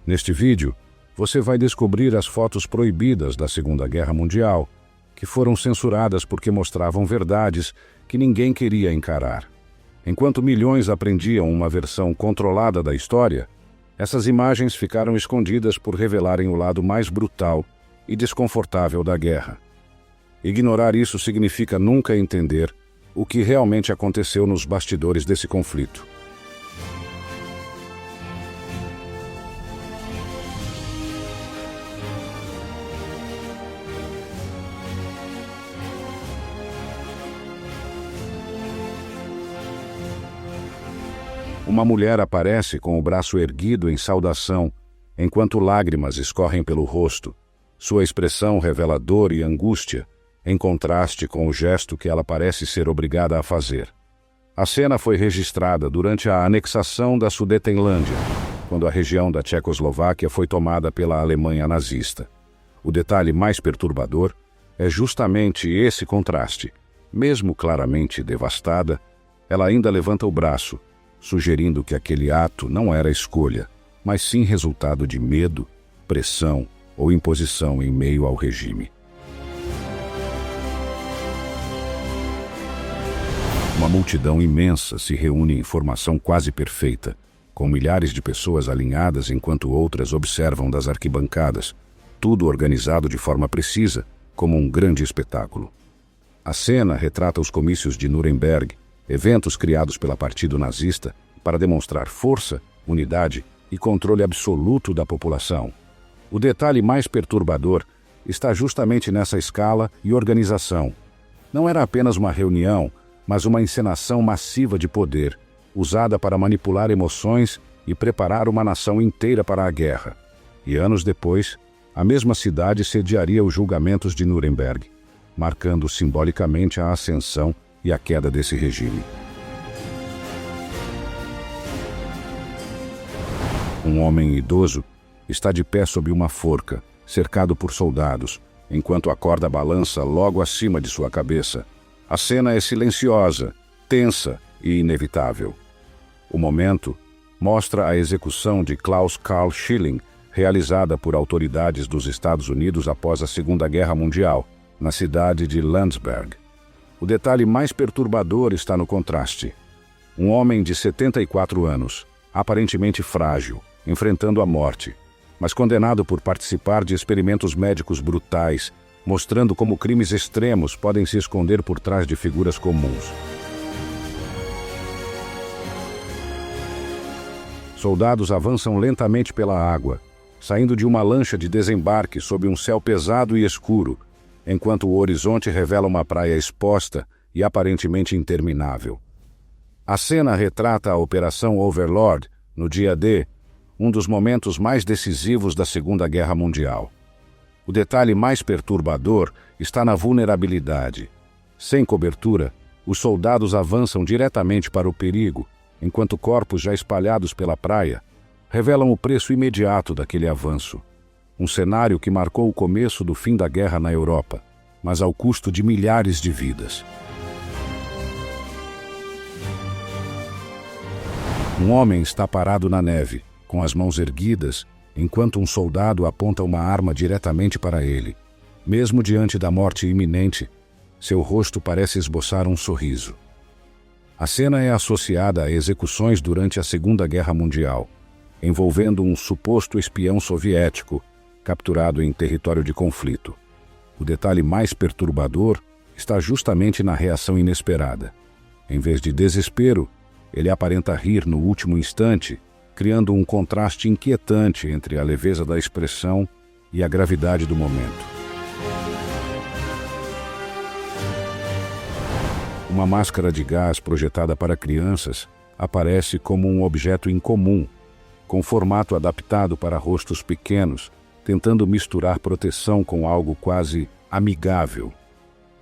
Neste vídeo, você vai descobrir as fotos proibidas da Segunda Guerra Mundial, que foram censuradas porque mostravam verdades que ninguém queria encarar. Enquanto milhões aprendiam uma versão controlada da história, essas imagens ficaram escondidas por revelarem o lado mais brutal e desconfortável da guerra. Ignorar isso significa nunca entender o que realmente aconteceu nos bastidores desse conflito. Uma mulher aparece com o braço erguido em saudação, enquanto lágrimas escorrem pelo rosto. Sua expressão revela dor e angústia, em contraste com o gesto que ela parece ser obrigada a fazer. A cena foi registrada durante a anexação da Sudetenlândia, quando a região da Tchecoslováquia foi tomada pela Alemanha nazista. O detalhe mais perturbador é justamente esse contraste. Mesmo claramente devastada, ela ainda levanta o braço, sugerindo que aquele ato não era escolha, mas sim resultado de medo, pressão ou imposição em meio ao regime. Uma multidão imensa se reúne em formação quase perfeita, com milhares de pessoas alinhadas enquanto outras observam das arquibancadas, tudo organizado de forma precisa, como um grande espetáculo. A cena retrata os comícios de Nuremberg, eventos criados pelo Partido Nazista para demonstrar força, unidade e controle absoluto da população. O detalhe mais perturbador está justamente nessa escala e organização. Não era apenas uma reunião, mas uma encenação massiva de poder, usada para manipular emoções e preparar uma nação inteira para a guerra. E anos depois, a mesma cidade sediaria os julgamentos de Nuremberg, marcando simbolicamente a ascensão e a queda desse regime. Um homem idoso está de pé sob uma forca, cercado por soldados, enquanto a corda balança logo acima de sua cabeça. A cena é silenciosa, tensa e inevitável. O momento mostra a execução de Klaus Karl Schilling, realizada por autoridades dos Estados Unidos após a Segunda Guerra Mundial, na cidade de Landsberg. O detalhe mais perturbador está no contraste. Um homem de 74 anos, aparentemente frágil, enfrentando a morte, mas condenado por participar de experimentos médicos brutais, mostrando como crimes extremos podem se esconder por trás de figuras comuns. Soldados avançam lentamente pela água, saindo de uma lancha de desembarque sob um céu pesado e escuro, enquanto o horizonte revela uma praia exposta e aparentemente interminável. A cena retrata a Operação Overlord, no dia D, um dos momentos mais decisivos da Segunda Guerra Mundial. O detalhe mais perturbador está na vulnerabilidade. Sem cobertura, os soldados avançam diretamente para o perigo, enquanto corpos já espalhados pela praia revelam o preço imediato daquele avanço. Um cenário que marcou o começo do fim da guerra na Europa, mas ao custo de milhares de vidas. Um homem está parado na neve, com as mãos erguidas, enquanto um soldado aponta uma arma diretamente para ele. Mesmo diante da morte iminente, seu rosto parece esboçar um sorriso. A cena é associada a execuções durante a Segunda Guerra Mundial, envolvendo um suposto espião soviético capturado em território de conflito. O detalhe mais perturbador está justamente na reação inesperada. Em vez de desespero, ele aparenta rir no último instante, criando um contraste inquietante entre a leveza da expressão e a gravidade do momento. Uma máscara de gás projetada para crianças aparece como um objeto incomum, com formato adaptado para rostos pequenos, tentando misturar proteção com algo quase amigável.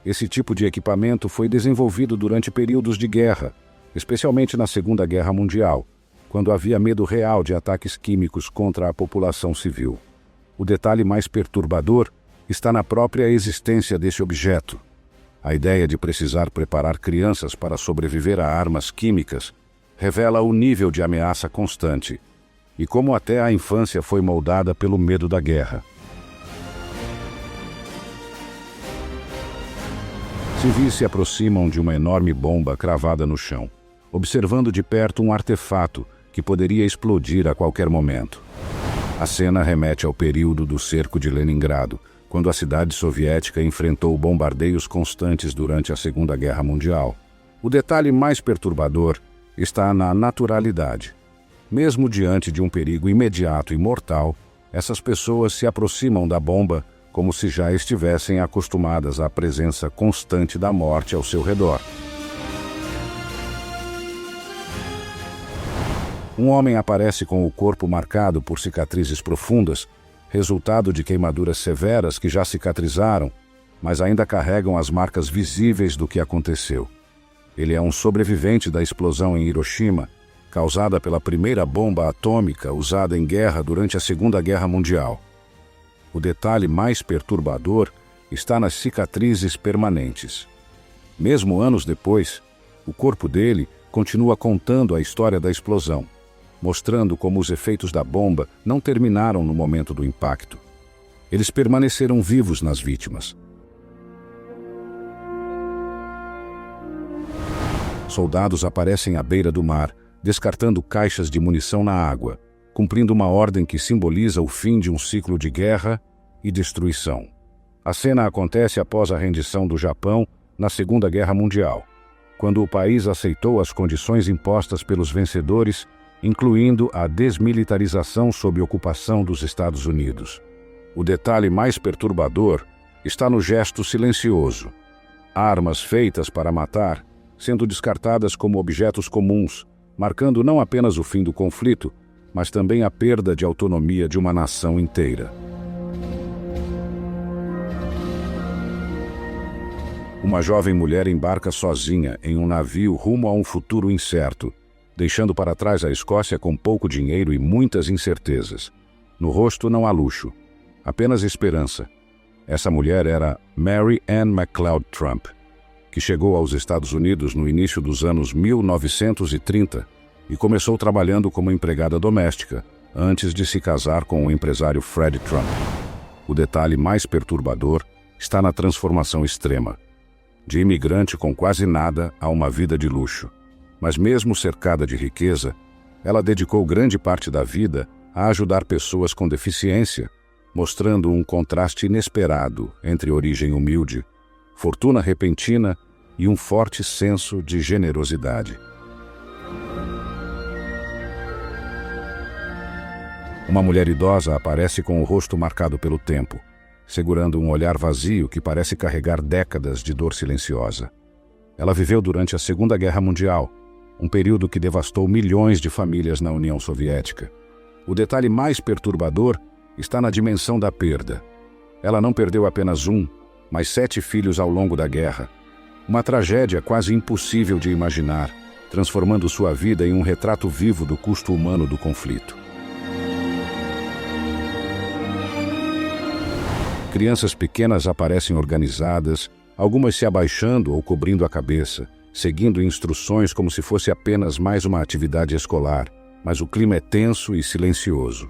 Esse tipo de equipamento foi desenvolvido durante períodos de guerra, especialmente na Segunda Guerra Mundial, quando havia medo real de ataques químicos contra a população civil. O detalhe mais perturbador está na própria existência desse objeto. A ideia de precisar preparar crianças para sobreviver a armas químicas revela o nível de ameaça constante. e como até a infância foi moldada pelo medo da guerra. Civis se aproximam de uma enorme bomba cravada no chão, observando de perto um artefato que poderia explodir a qualquer momento. A cena remete ao período do cerco de Leningrado, quando a cidade soviética enfrentou bombardeios constantes durante a Segunda Guerra Mundial. O detalhe mais perturbador está na naturalidade. Mesmo diante de um perigo imediato e mortal, essas pessoas se aproximam da bomba como se já estivessem acostumadas à presença constante da morte ao seu redor. Um homem aparece com o corpo marcado por cicatrizes profundas, resultado de queimaduras severas que já cicatrizaram, mas ainda carregam as marcas visíveis do que aconteceu. Ele é um sobrevivente da explosão em Hiroshima, causada pela primeira bomba atômica usada em guerra durante a Segunda Guerra Mundial. O detalhe mais perturbador está nas cicatrizes permanentes. Mesmo anos depois, o corpo dele continua contando a história da explosão, mostrando como os efeitos da bomba não terminaram no momento do impacto. Eles permaneceram vivos nas vítimas. Soldados aparecem à beira do mar, descartando caixas de munição na água, cumprindo uma ordem que simboliza o fim de um ciclo de guerra e destruição. A cena acontece após a rendição do Japão na Segunda Guerra Mundial, quando o país aceitou as condições impostas pelos vencedores, incluindo a desmilitarização sob ocupação dos Estados Unidos. O detalhe mais perturbador está no gesto silencioso. Armas feitas para matar sendo descartadas como objetos comuns, marcando não apenas o fim do conflito, mas também a perda de autonomia de uma nação inteira. Uma jovem mulher embarca sozinha em um navio rumo a um futuro incerto, deixando para trás a Escócia com pouco dinheiro e muitas incertezas. No rosto não há luxo, apenas esperança. Essa mulher era Mary Ann MacLeod Trump, que chegou aos Estados Unidos no início dos anos 1930 e começou trabalhando como empregada doméstica, antes de se casar com o empresário Fred Trump. O detalhe mais perturbador está na transformação extrema. De imigrante com quase nada a uma vida de luxo. Mas mesmo cercada de riqueza, ela dedicou grande parte da vida a ajudar pessoas com deficiência, mostrando um contraste inesperado entre origem humilde, fortuna repentina e um forte senso de generosidade. Uma mulher idosa aparece com o rosto marcado pelo tempo, segurando um olhar vazio que parece carregar décadas de dor silenciosa. Ela viveu durante a Segunda Guerra Mundial, um período que devastou milhões de famílias na União Soviética. O detalhe mais perturbador está na dimensão da perda. Ela não perdeu apenas um, mas 7 filhos ao longo da guerra. Uma tragédia quase impossível de imaginar, transformando sua vida em um retrato vivo do custo humano do conflito. Crianças pequenas aparecem organizadas, algumas se abaixando ou cobrindo a cabeça, seguindo instruções como se fosse apenas mais uma atividade escolar, mas o clima é tenso e silencioso.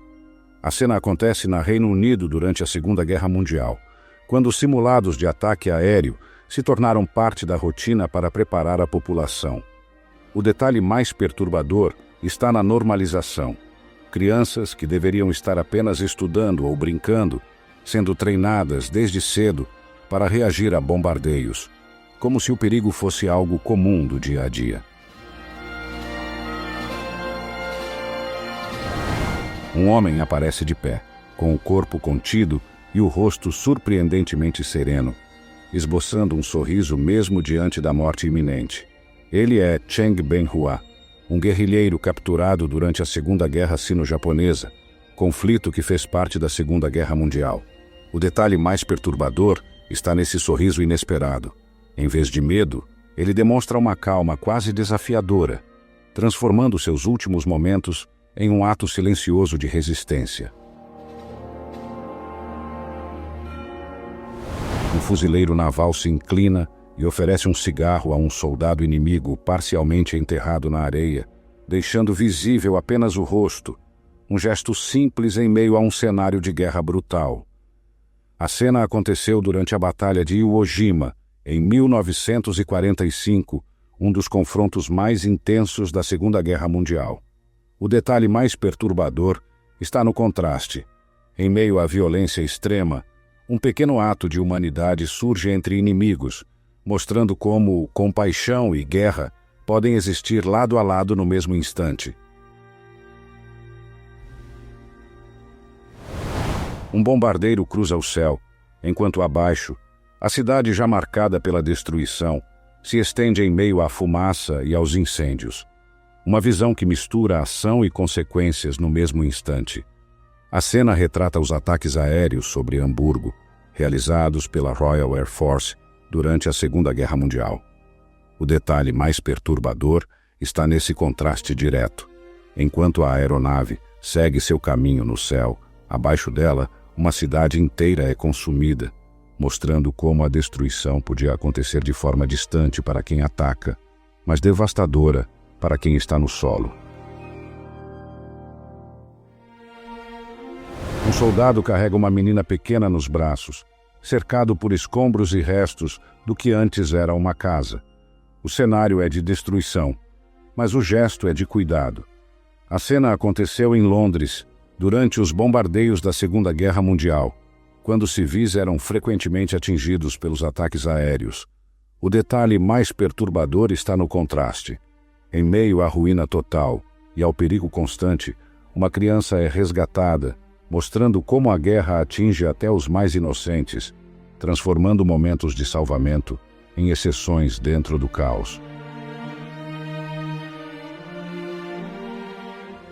A cena acontece no Reino Unido durante a Segunda Guerra Mundial, quando os simulados de ataque aéreo se tornaram parte da rotina para preparar a população. O detalhe mais perturbador está na normalização. Crianças que deveriam estar apenas estudando ou brincando, sendo treinadas desde cedo para reagir a bombardeios, como se o perigo fosse algo comum do dia a dia. Um homem aparece de pé, com o corpo contido e o rosto surpreendentemente sereno, esboçando um sorriso mesmo diante da morte iminente. Ele é Cheng Ben-hua, um guerrilheiro capturado durante a Segunda Guerra Sino-Japonesa, conflito que fez parte da Segunda Guerra Mundial. O detalhe mais perturbador está nesse sorriso inesperado. Em vez de medo, ele demonstra uma calma quase desafiadora, transformando seus últimos momentos em um ato silencioso de resistência. Um fuzileiro naval se inclina e oferece um cigarro a um soldado inimigo parcialmente enterrado na areia, deixando visível apenas o rosto, um gesto simples em meio a um cenário de guerra brutal. A cena aconteceu durante a Batalha de Iwo Jima, em 1945, um dos confrontos mais intensos da Segunda Guerra Mundial. O detalhe mais perturbador está no contraste. Em meio à violência extrema, um pequeno ato de humanidade surge entre inimigos, mostrando como compaixão e guerra podem existir lado a lado no mesmo instante. Um bombardeiro cruza o céu, enquanto abaixo, a cidade já marcada pela destruição se estende em meio à fumaça e aos incêndios. Uma visão que mistura ação e consequências no mesmo instante. A cena retrata os ataques aéreos sobre Hamburgo, realizados pela Royal Air Force durante a Segunda Guerra Mundial. O detalhe mais perturbador está nesse contraste direto. Enquanto a aeronave segue seu caminho no céu, abaixo dela, uma cidade inteira é consumida, mostrando como a destruição podia acontecer de forma distante para quem ataca, mas devastadora para quem está no solo. Um soldado carrega uma menina pequena nos braços, cercado por escombros e restos do que antes era uma casa. O cenário é de destruição, mas o gesto é de cuidado. A cena aconteceu em Londres, durante os bombardeios da Segunda Guerra Mundial, quando civis eram frequentemente atingidos pelos ataques aéreos. O detalhe mais perturbador está no contraste. Em meio à ruína total e ao perigo constante, uma criança é resgatada, mostrando como a guerra atinge até os mais inocentes, transformando momentos de salvamento em exceções dentro do caos.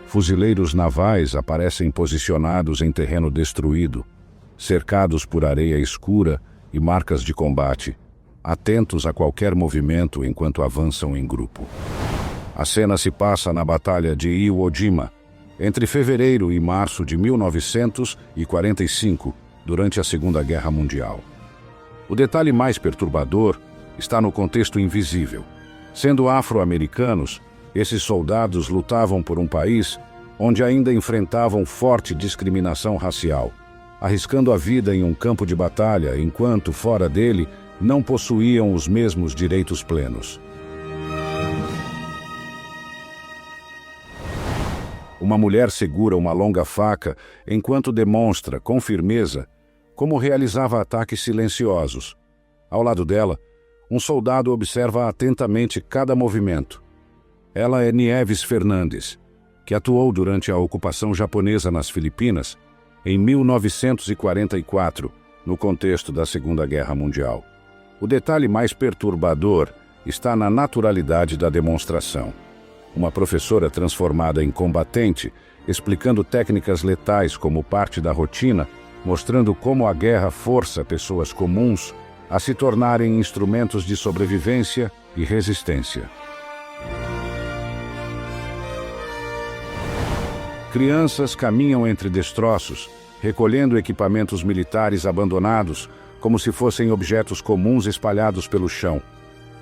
Fuzileiros navais aparecem posicionados em terreno destruído, cercados por areia escura e marcas de combate, atentos a qualquer movimento enquanto avançam em grupo. A cena se passa na Batalha de Iwo Jima, entre fevereiro e março de 1945, durante a Segunda Guerra Mundial. O detalhe mais perturbador está no contexto invisível. Sendo afro-americanos, esses soldados lutavam por um país onde ainda enfrentavam forte discriminação racial, arriscando a vida em um campo de batalha, enquanto, fora dele, não possuíam os mesmos direitos plenos. Uma mulher segura uma longa faca enquanto demonstra, com firmeza, como realizava ataques silenciosos. Ao lado dela, um soldado observa atentamente cada movimento. Ela é Nieves Fernandes, que atuou durante a ocupação japonesa nas Filipinas em 1944, no contexto da Segunda Guerra Mundial. O detalhe mais perturbador está na naturalidade da demonstração. Uma professora transformada em combatente, explicando técnicas letais como parte da rotina, mostrando como a guerra força pessoas comuns a se tornarem instrumentos de sobrevivência e resistência. Crianças caminham entre destroços, recolhendo equipamentos militares abandonados como se fossem objetos comuns espalhados pelo chão.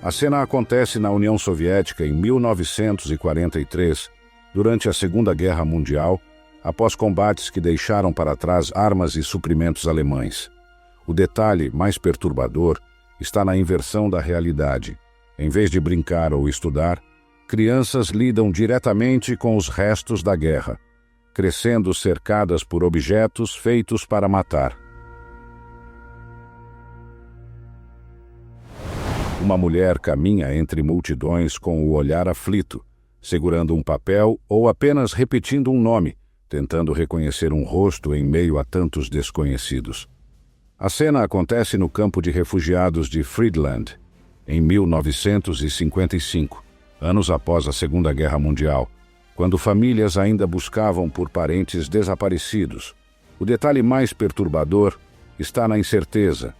A cena acontece na União Soviética em 1943, durante a Segunda Guerra Mundial, após combates que deixaram para trás armas e suprimentos alemães. O detalhe mais perturbador está na inversão da realidade. Em vez de brincar ou estudar, crianças lidam diretamente com os restos da guerra, crescendo cercadas por objetos feitos para matar. Uma mulher caminha entre multidões com o olhar aflito, segurando um papel ou apenas repetindo um nome, tentando reconhecer um rosto em meio a tantos desconhecidos. A cena acontece no campo de refugiados de Friedland, em 1955, anos após a Segunda Guerra Mundial, quando famílias ainda buscavam por parentes desaparecidos. O detalhe mais perturbador está na incerteza.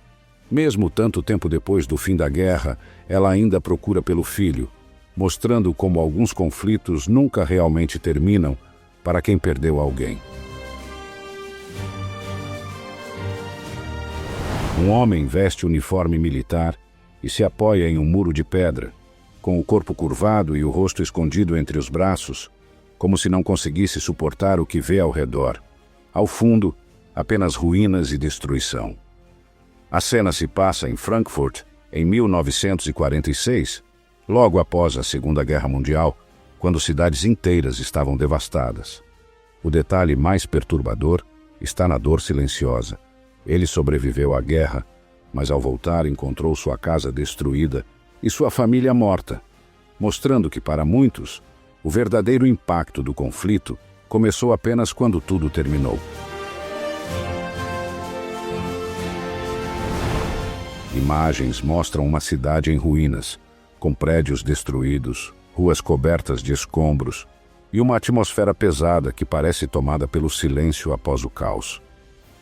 Mesmo tanto tempo depois do fim da guerra, ela ainda procura pelo filho, mostrando como alguns conflitos nunca realmente terminam para quem perdeu alguém. Um homem veste uniforme militar e se apoia em um muro de pedra, com o corpo curvado e o rosto escondido entre os braços, como se não conseguisse suportar o que vê ao redor. Ao fundo, apenas ruínas e destruição. A cena se passa em Frankfurt, em 1946, logo após a Segunda Guerra Mundial, quando cidades inteiras estavam devastadas. O detalhe mais perturbador está na dor silenciosa. Ele sobreviveu à guerra, mas ao voltar encontrou sua casa destruída e sua família morta, mostrando que para muitos, o verdadeiro impacto do conflito começou apenas quando tudo terminou. Imagens mostram uma cidade em ruínas, com prédios destruídos, ruas cobertas de escombros e uma atmosfera pesada que parece tomada pelo silêncio após o caos.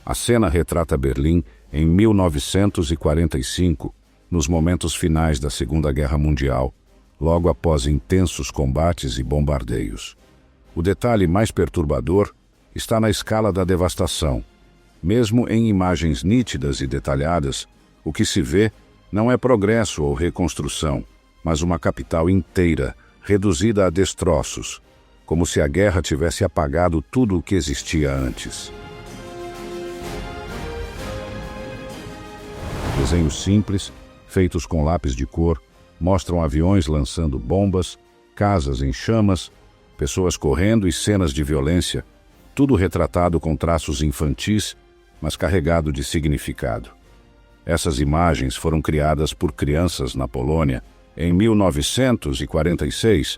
A cena retrata Berlim em 1945, nos momentos finais da Segunda Guerra Mundial, logo após intensos combates e bombardeios. O detalhe mais perturbador está na escala da devastação. Mesmo em imagens nítidas e detalhadas, o que se vê não é progresso ou reconstrução, mas uma capital inteira, reduzida a destroços, como se a guerra tivesse apagado tudo o que existia antes. Desenhos simples, feitos com lápis de cor, mostram aviões lançando bombas, casas em chamas, pessoas correndo e cenas de violência, tudo retratado com traços infantis, mas carregado de significado. Essas imagens foram criadas por crianças na Polônia em 1946,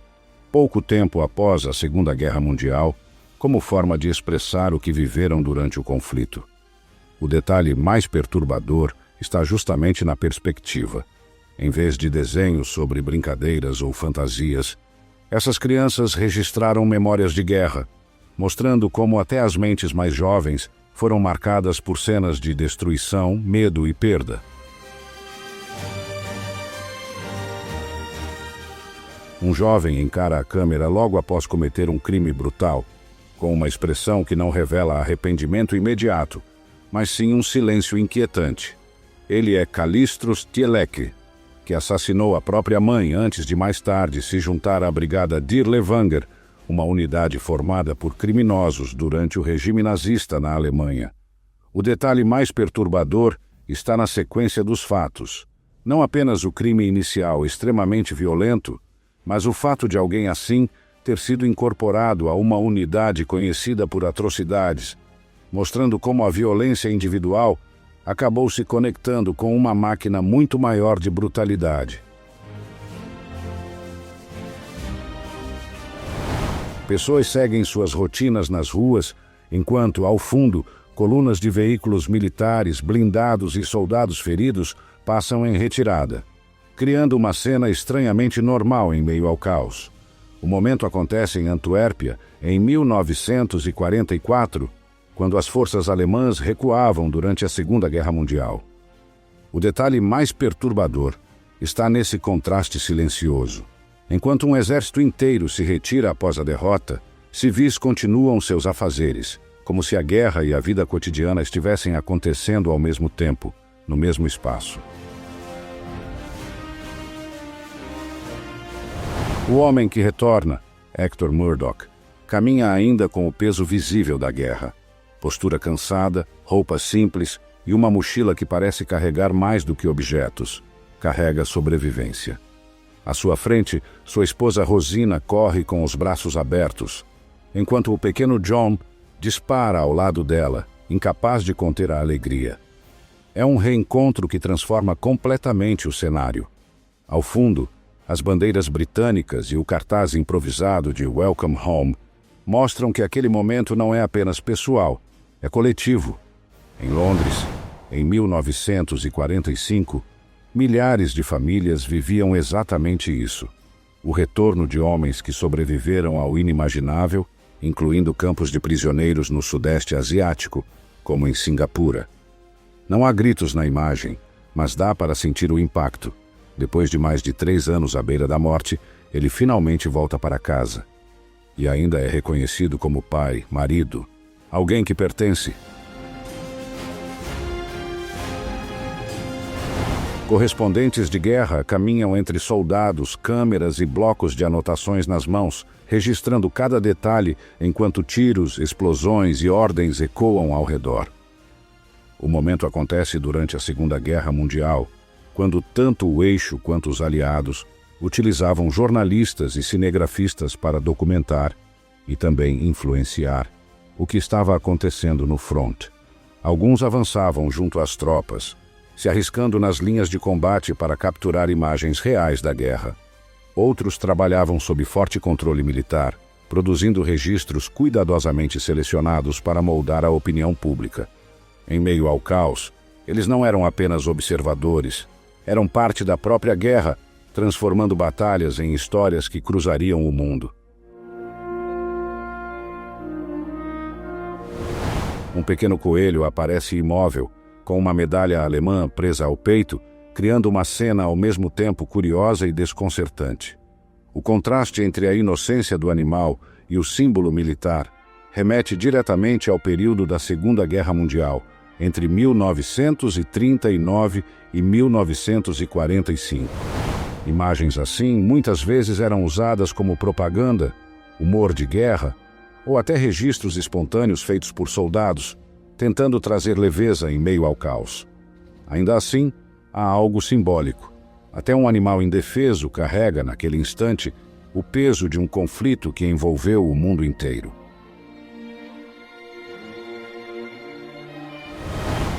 pouco tempo após a Segunda Guerra Mundial, como forma de expressar o que viveram durante o conflito. O detalhe mais perturbador está justamente na perspectiva. Em vez de desenhos sobre brincadeiras ou fantasias, essas crianças registraram memórias de guerra, mostrando como até as mentes mais jovens foram marcadas por cenas de destruição, medo e perda. Um jovem encara a câmera logo após cometer um crime brutal, com uma expressão que não revela arrependimento imediato, mas sim um silêncio inquietante. Ele é Kalistros Tielek, que assassinou a própria mãe antes de mais tarde se juntar à Brigada Dirlewanger, uma unidade formada por criminosos durante o regime nazista na Alemanha. O detalhe mais perturbador está na sequência dos fatos. Não apenas o crime inicial extremamente violento, mas o fato de alguém assim ter sido incorporado a uma unidade conhecida por atrocidades, mostrando como a violência individual acabou se conectando com uma máquina muito maior de brutalidade. Pessoas seguem suas rotinas nas ruas, enquanto, ao fundo, colunas de veículos militares, blindados e soldados feridos passam em retirada, criando uma cena estranhamente normal em meio ao caos. O momento acontece em Antuérpia, em 1944, quando as forças alemãs recuavam durante a Segunda Guerra Mundial. O detalhe mais perturbador está nesse contraste silencioso. Enquanto um exército inteiro se retira após a derrota, civis continuam seus afazeres, como se a guerra e a vida cotidiana estivessem acontecendo ao mesmo tempo, no mesmo espaço. O homem que retorna, Hector Murdoch, caminha ainda com o peso visível da guerra. Postura cansada, roupas simples e uma mochila que parece carregar mais do que objetos. Carrega sobrevivência. À sua frente, sua esposa Rosina corre com os braços abertos, enquanto o pequeno John dispara ao lado dela, incapaz de conter a alegria. É um reencontro que transforma completamente o cenário. Ao fundo, as bandeiras britânicas e o cartaz improvisado de Welcome Home mostram que aquele momento não é apenas pessoal, é coletivo. Em Londres, em 1945, milhares de famílias viviam exatamente isso. O retorno de homens que sobreviveram ao inimaginável, incluindo campos de prisioneiros no Sudeste Asiático, como em Singapura. Não há gritos na imagem, mas dá para sentir o impacto. Depois de mais de 3 anos à beira da morte, ele finalmente volta para casa. E ainda é reconhecido como pai, marido, alguém que pertence. Correspondentes de guerra caminham entre soldados, câmeras e blocos de anotações nas mãos, registrando cada detalhe enquanto tiros, explosões e ordens ecoam ao redor. O momento acontece durante a Segunda Guerra Mundial, quando tanto o eixo quanto os aliados utilizavam jornalistas e cinegrafistas para documentar e também influenciar o que estava acontecendo no front. Alguns avançavam junto às tropas, se arriscando nas linhas de combate para capturar imagens reais da guerra. Outros trabalhavam sob forte controle militar, produzindo registros cuidadosamente selecionados para moldar a opinião pública. Em meio ao caos, eles não eram apenas observadores, eram parte da própria guerra, transformando batalhas em histórias que cruzariam o mundo. Um pequeno coelho aparece imóvel, com uma medalha alemã presa ao peito, criando uma cena ao mesmo tempo curiosa e desconcertante. O contraste entre a inocência do animal e o símbolo militar remete diretamente ao período da Segunda Guerra Mundial, entre 1939 e 1945. Imagens assim muitas vezes eram usadas como propaganda, humor de guerra, ou até registros espontâneos feitos por soldados, tentando trazer leveza em meio ao caos. Ainda assim, há algo simbólico. Até um animal indefeso carrega, naquele instante, o peso de um conflito que envolveu o mundo inteiro.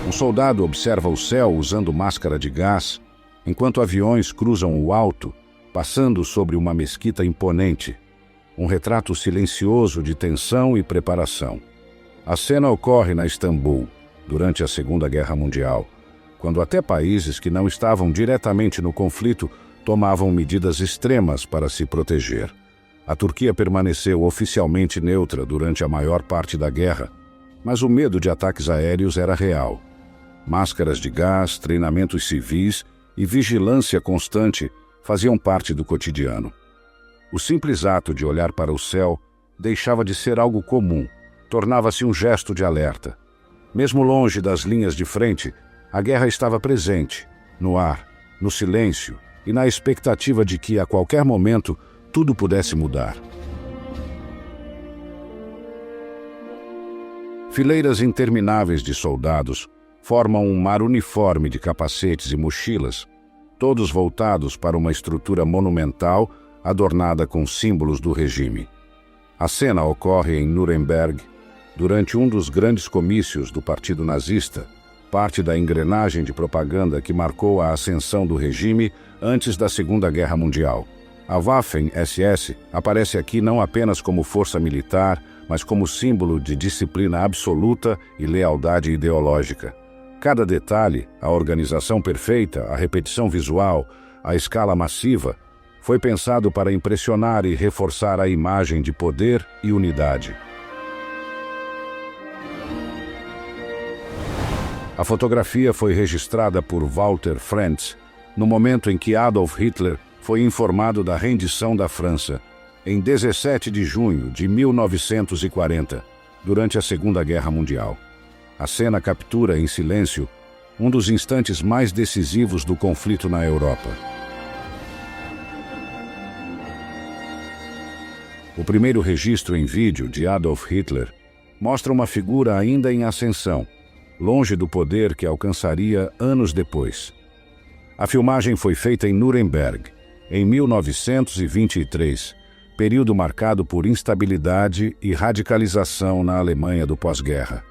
Um soldado observa o céu usando máscara de gás, enquanto aviões cruzam o alto, passando sobre uma mesquita imponente. Um retrato silencioso de tensão e preparação. A cena ocorre na Istambul, durante a Segunda Guerra Mundial, quando até países que não estavam diretamente no conflito tomavam medidas extremas para se proteger. A Turquia permaneceu oficialmente neutra durante a maior parte da guerra, mas o medo de ataques aéreos era real. Máscaras de gás, treinamentos civis e vigilância constante faziam parte do cotidiano. O simples ato de olhar para o céu deixava de ser algo comum, tornava-se um gesto de alerta. Mesmo longe das linhas de frente, a guerra estava presente, no ar, no silêncio e na expectativa de que, a qualquer momento, tudo pudesse mudar. Fileiras intermináveis de soldados formam um mar uniforme de capacetes e mochilas, todos voltados para uma estrutura monumental adornada com símbolos do regime. A cena ocorre em Nuremberg, durante um dos grandes comícios do Partido Nazista, parte da engrenagem de propaganda que marcou a ascensão do regime antes da Segunda Guerra Mundial. A Waffen-SS aparece aqui não apenas como força militar, mas como símbolo de disciplina absoluta e lealdade ideológica. Cada detalhe, a organização perfeita, a repetição visual, a escala massiva, foi pensado para impressionar e reforçar a imagem de poder e unidade. A fotografia foi registrada por Walter Frentz no momento em que Adolf Hitler foi informado da rendição da França, em 17 de junho de 1940, durante a Segunda Guerra Mundial. A cena captura, em silêncio, um dos instantes mais decisivos do conflito na Europa. O primeiro registro em vídeo de Adolf Hitler mostra uma figura ainda em ascensão, longe do poder que alcançaria anos depois. A filmagem foi feita em Nuremberg, em 1923, período marcado por instabilidade e radicalização na Alemanha do pós-guerra.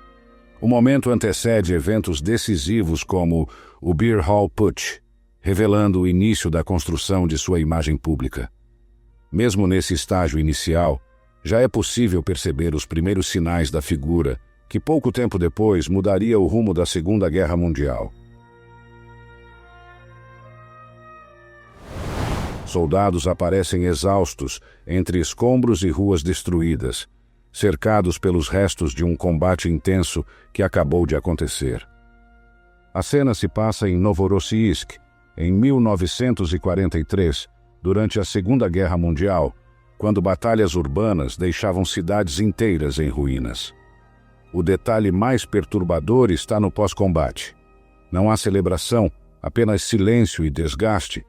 O momento antecede eventos decisivos como o Beer Hall Putsch, revelando o início da construção de sua imagem pública. Mesmo nesse estágio inicial, já é possível perceber os primeiros sinais da figura, que pouco tempo depois mudaria o rumo da Segunda Guerra Mundial. Soldados aparecem exaustos entre escombros e ruas destruídas, cercados pelos restos de um combate intenso que acabou de acontecer. A cena se passa em Novorossiysk, em 1943, durante a Segunda Guerra Mundial, quando batalhas urbanas deixavam cidades inteiras em ruínas. O detalhe mais perturbador está no pós-combate. Não há celebração, apenas silêncio e desgaste,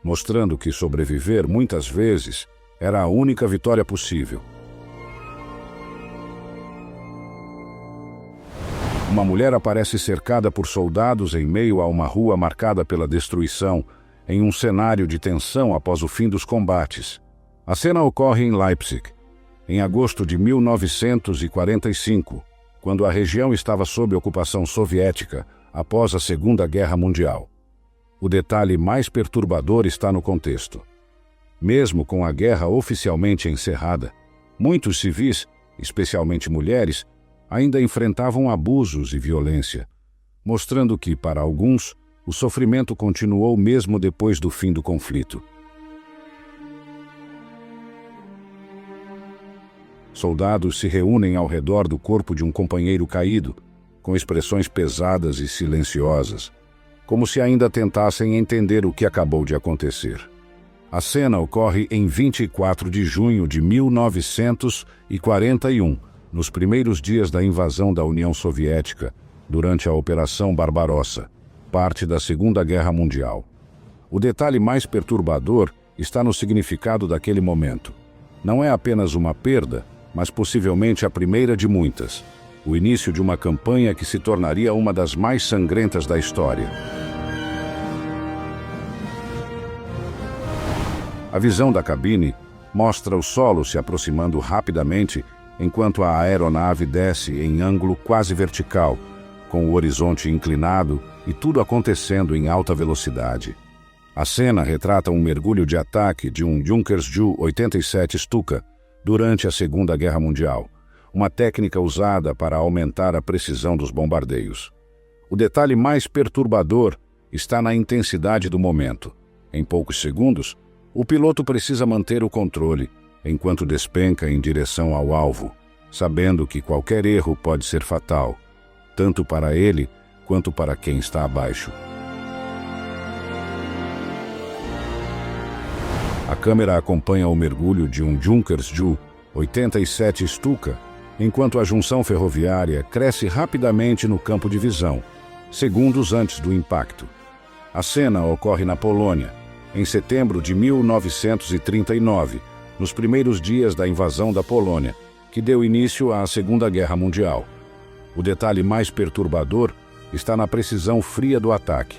mostrando que sobreviver muitas vezes Era a única vitória possível. Uma mulher aparece cercada por soldados em meio a uma rua marcada pela destruição, em um cenário de tensão após o fim dos combates. A cena ocorre em Leipzig, em agosto de 1945, quando a região estava sob ocupação soviética após a Segunda Guerra Mundial. O detalhe mais perturbador está no contexto. Mesmo com a guerra oficialmente encerrada, muitos civis, especialmente mulheres, ainda enfrentavam abusos e violência, mostrando que, para alguns, o sofrimento continuou mesmo depois do fim do conflito. Soldados se reúnem ao redor do corpo de um companheiro caído, com expressões pesadas e silenciosas, como se ainda tentassem entender o que acabou de acontecer. A cena ocorre em 24 de junho de 1941, nos primeiros dias da invasão da União Soviética, durante a Operação Barbarossa, parte da Segunda Guerra Mundial. O detalhe mais perturbador está no significado daquele momento. Não é apenas uma perda, mas possivelmente a primeira de muitas, o início de uma campanha que se tornaria uma das mais sangrentas da história. A visão da cabine mostra o solo se aproximando rapidamente enquanto a aeronave desce em ângulo quase vertical, com o horizonte inclinado e tudo acontecendo em alta velocidade. A cena retrata um mergulho de ataque de um Junkers Ju-87 Stuka durante a Segunda Guerra Mundial, uma técnica usada para aumentar a precisão dos bombardeios. O detalhe mais perturbador está na intensidade do momento. Em poucos segundos, o piloto precisa manter o controle, enquanto despenca em direção ao alvo, sabendo que qualquer erro pode ser fatal, tanto para ele quanto para quem está abaixo. A câmera acompanha o mergulho de um Junkers Ju-87 Stuka, enquanto a junção ferroviária cresce rapidamente no campo de visão, segundos antes do impacto. A cena ocorre na Polônia, em setembro de 1939, nos primeiros dias da invasão da Polônia, que deu início à Segunda Guerra Mundial. O detalhe mais perturbador está na precisão fria do ataque.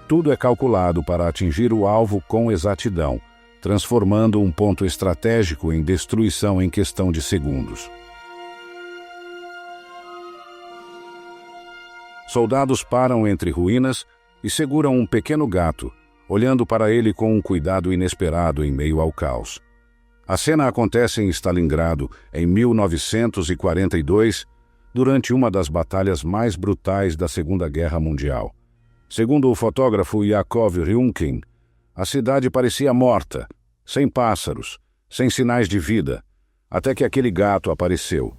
Tudo é calculado para atingir o alvo com exatidão, transformando um ponto estratégico em destruição em questão de segundos. Soldados param entre ruínas e seguram um pequeno gato, olhando para ele com um cuidado inesperado em meio ao caos. A cena acontece em Stalingrado, em 1942, durante uma das batalhas mais brutais da Segunda Guerra Mundial. Segundo o fotógrafo Yakov Ryunkin, a cidade parecia morta, sem pássaros, sem sinais de vida, até que aquele gato apareceu,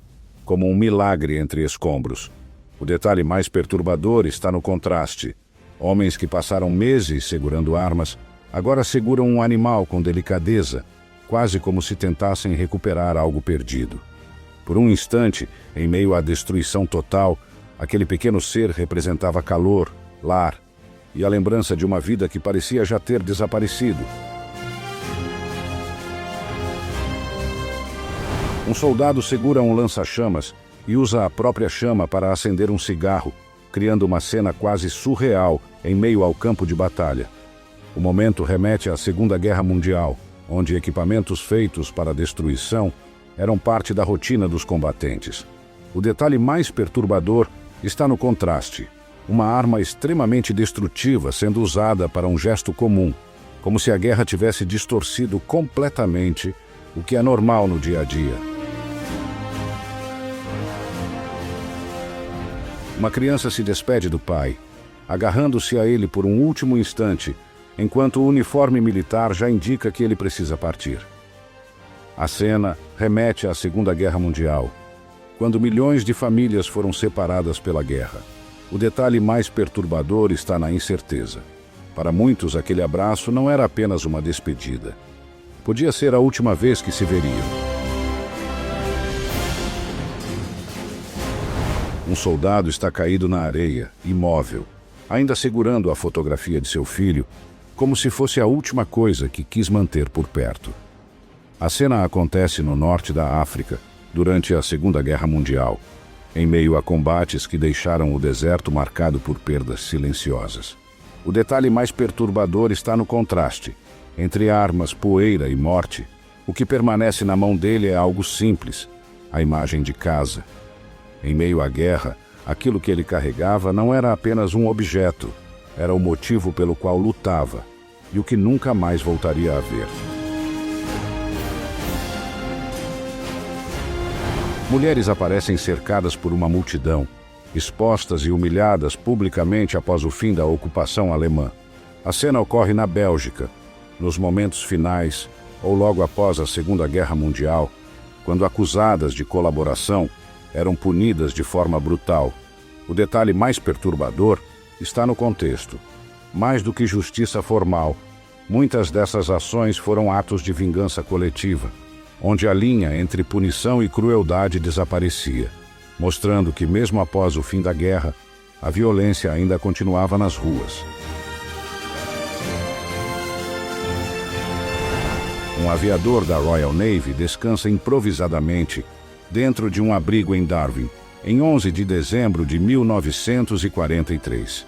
como um milagre entre escombros. O detalhe mais perturbador está no contraste. Homens que passaram meses segurando armas, agora seguram um animal com delicadeza, quase como se tentassem recuperar algo perdido. Por um instante, em meio à destruição total, aquele pequeno ser representava calor, lar e a lembrança de uma vida que parecia já ter desaparecido. Um soldado segura um lança-chamas e usa a própria chama para acender um cigarro, criando uma cena quase surreal em meio ao campo de batalha. O momento remete à Segunda Guerra Mundial, onde equipamentos feitos para destruição eram parte da rotina dos combatentes. O detalhe mais perturbador está no contraste. Uma arma extremamente destrutiva sendo usada para um gesto comum, como se a guerra tivesse distorcido completamente o que é normal no dia a dia. Uma criança se despede do pai, agarrando-se a ele por um último instante, enquanto o uniforme militar já indica que ele precisa partir. A cena remete à Segunda Guerra Mundial, quando milhões de famílias foram separadas pela guerra. O detalhe mais perturbador está na incerteza. Para muitos, aquele abraço não era apenas uma despedida. Podia ser a última vez que se veriam. Um soldado está caído na areia, imóvel, ainda segurando a fotografia de seu filho, como se fosse a última coisa que quis manter por perto. A cena acontece no norte da África, durante a Segunda Guerra Mundial, em meio a combates que deixaram o deserto marcado por perdas silenciosas. O detalhe mais perturbador está no contraste. Entre armas, poeira e morte, o que permanece na mão dele é algo simples, a imagem de casa. Em meio à guerra, aquilo que ele carregava não era apenas um objeto, era o motivo pelo qual lutava e o que nunca mais voltaria a ver. Mulheres aparecem cercadas por uma multidão, expostas e humilhadas publicamente após o fim da ocupação alemã. A cena ocorre na Bélgica, nos momentos finais ou logo após a Segunda Guerra Mundial, quando acusadas de colaboração eram punidas de forma brutal. O detalhe mais perturbador está no contexto. Mais do que justiça formal, muitas dessas ações foram atos de vingança coletiva, onde a linha entre punição e crueldade desaparecia, mostrando que mesmo após o fim da guerra, a violência ainda continuava nas ruas. Um aviador da Royal Navy descansa improvisadamente dentro de um abrigo em Darwin, em 11 de dezembro de 1943.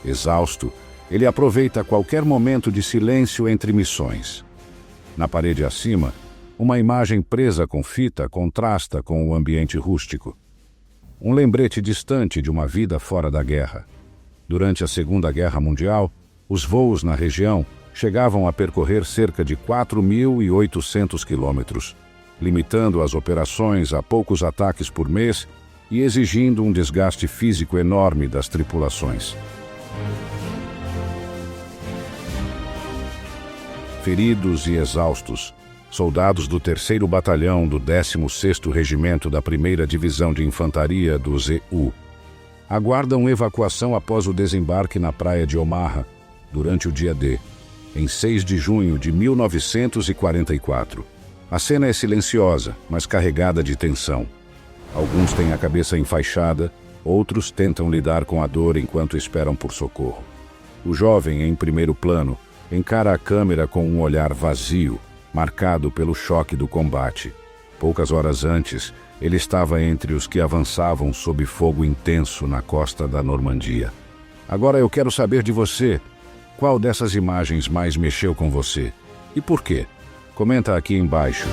Exausto, ele aproveita qualquer momento de silêncio entre missões. Na parede acima, uma imagem presa com fita contrasta com o ambiente rústico. Um lembrete distante de uma vida fora da guerra. Durante a Segunda Guerra Mundial, os voos na região chegavam a percorrer cerca de 4.800 quilômetros, limitando as operações a poucos ataques por mês e exigindo um desgaste físico enorme das tripulações. Feridos e exaustos, soldados do 3º Batalhão do 16º Regimento da 1ª Divisão de Infantaria do ZU aguardam evacuação após o desembarque na praia de Omaha, durante o dia D, em 6 de junho de 1944. A cena é silenciosa, mas carregada de tensão. Alguns têm a cabeça enfaixada, outros tentam lidar com a dor enquanto esperam por socorro. O jovem, em primeiro plano, encara a câmera com um olhar vazio, marcado pelo choque do combate. Poucas horas antes, ele estava entre os que avançavam sob fogo intenso na costa da Normandia. Agora eu quero saber de você. Qual dessas imagens mais mexeu com você? E por quê? Comenta aqui embaixo.